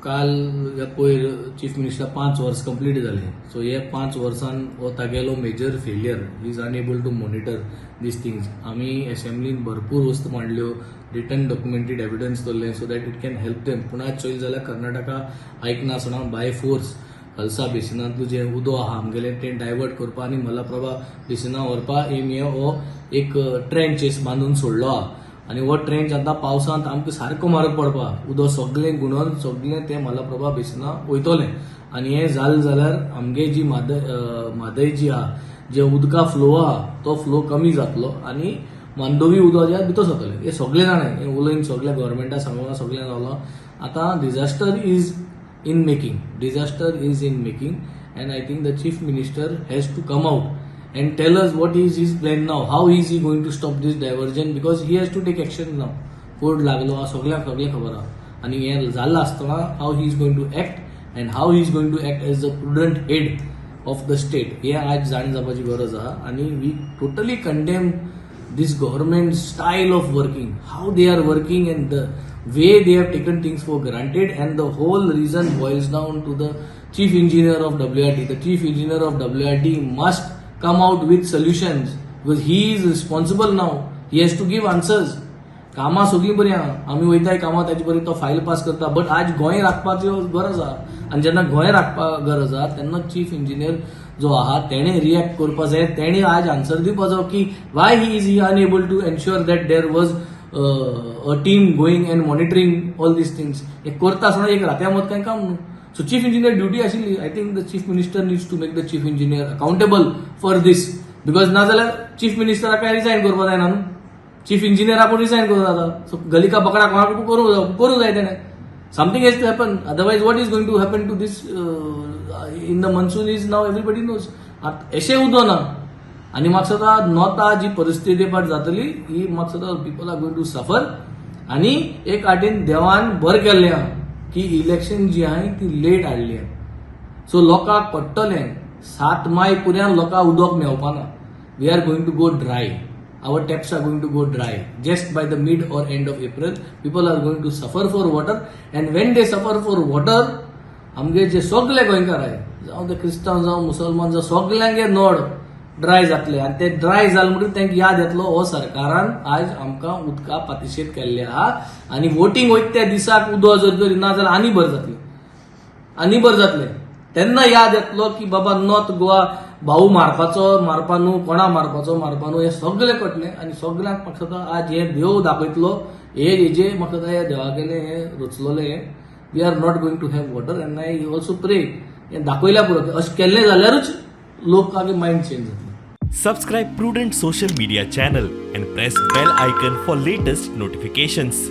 काल पयर chief minister 5 वर्स कंप्लीट जाले. सो हे 5 वर्सान हो तागेलो major failure. He is unable to monitor these things. आमी असेंब्लीन भरपूर वस्तू मांडल्यो, रिटन डॉक्युमेंटेड एविडन्स दवरले so that it can help them. पूण आज चोयल जाल्यार कर्नाटका आयकनासतना बाय फोर्स हलसा बेसिनांतलो जे उदो आहा आमगेले तें डायवर्ट करपा आनी मलाप्रभा बेसिना व्हरपा एम हो एक ट्रेंच बांदून सोडलो आहा. आनी हो ट्रेंच आतां पावसांत आमकां सारको म्हारग पडपा. उदो सगळें गुणोवन सगळें तें मलाप्रभा बेसिना वयतलें. आनी हें जालें जाल्यार आमगे जी म्हादय जी आहा, जे उदका फ्लो आहा तो फ्लो कमी जातलो आनी मांडोवी उदो जे भितर सरतलें. हे सगळें जाणें, हें उलयन सगळ्या गव्हर्मेंटाक सांगून सगळें जालो. आतां disaster is in making. Disaster is in making, and I think the chief minister has to come out and tell us what is his plan now. How is he going to stop this diversion? Because he has to take action now. Code लागलो सगळ्यांक खबर आहा. आनी हें जाल्लें आसतना how he is going to act and how he is going to act as the prudent head of the state. हे आज जाण जावपाची गरज आहा. आनी we totally condemn this government style of working, how they are working and the way they have taken things for granted, and the whole reason boils down to the chief engineer of WRT. The chief engineer of WRT must come out with solutions because he is responsible now. He has to give answers. कामां सगळीं बरीं आहा, आमी वयताय कामां ताजे बरी तो file pass करता, बट आज गोंय राखपाची गरज आहा. आनी जेन्ना गोंय राखपाक गरज आहा तेन्ना चीफ इंजिनियर जो आहा तेणे रिएक्ट करपा जाय. तेणे आज आन्सर दिवपा जाय की why he is unable to ensure that there was a team going and monitoring all these things. एक करता आसतना एक रात्या मत कांय काम न्हू. सो चीफ इंजिनियर ड्युटी आशिल्ली. I think the chief minister needs to make the chief engineer accountable for these, because नाजाल्यार चीफ मिनिस्टराक काय रिजायन करपा जायना न्हू. चीफ इंजिनियर आपण रिजायन करूं जाता. सो गलिका पकडा कोणाक करूं जाय तेणें. Something has to happen, otherwise what is going to happen to these in the monsoon is now everybody knows. अशें उदो ना. आनी म्हाका दिसता नॉर्था जी परिस्थिती पाट जातली ही म्हाका दिसता people R going to suffer. आनी एक वाटेन देवान बरें केल्लें आहा की इलेक्शन जी आहा ती लेट हाडली. सो लोकांक पडटलें 7 माय पर्यंत लोकांक उदक मेवपाना. We are going to go dry. Our taps are going to go dry just by the mid or end of April. People are going to suffer for water, and when they suffer for water, आमगे जे सगळे गोंयकार आहे, जावं ते क्रिस्तांव जावं मुसलमान जावं सगळ्यांगे नोड ड्राय जातले. आनी ते ड्राय जाले म्हणटकीर तांकां याद येतलो हो सरकारान आज आमकां उदका पातिशेत केल्ले आहा. आनी वोटींग वयता त्या दिसाक उदो जर तरी ना जाल्यार आनी बरें जातलें. तेन्ना याद येतलो की बाबा नॉर्थ गोवा भाऊ मारपा न्हू, कोणा मारपाचो न्हू, हें सगळें कटलें. आनी सगळ्यांक म्हाका दिसता आज हें देव दाखयतलो. हेजे म्हाका दिसता हें देवागेलें हें रचलोलें हें. We are not going to have water, and I also pray हें दाखयल्या पुरो अशें केल्लें जाल्यारूच लोकांगे मायंड चेंज जातलो. Subscribe Prudent social media channel and press bell icon for latest notifications.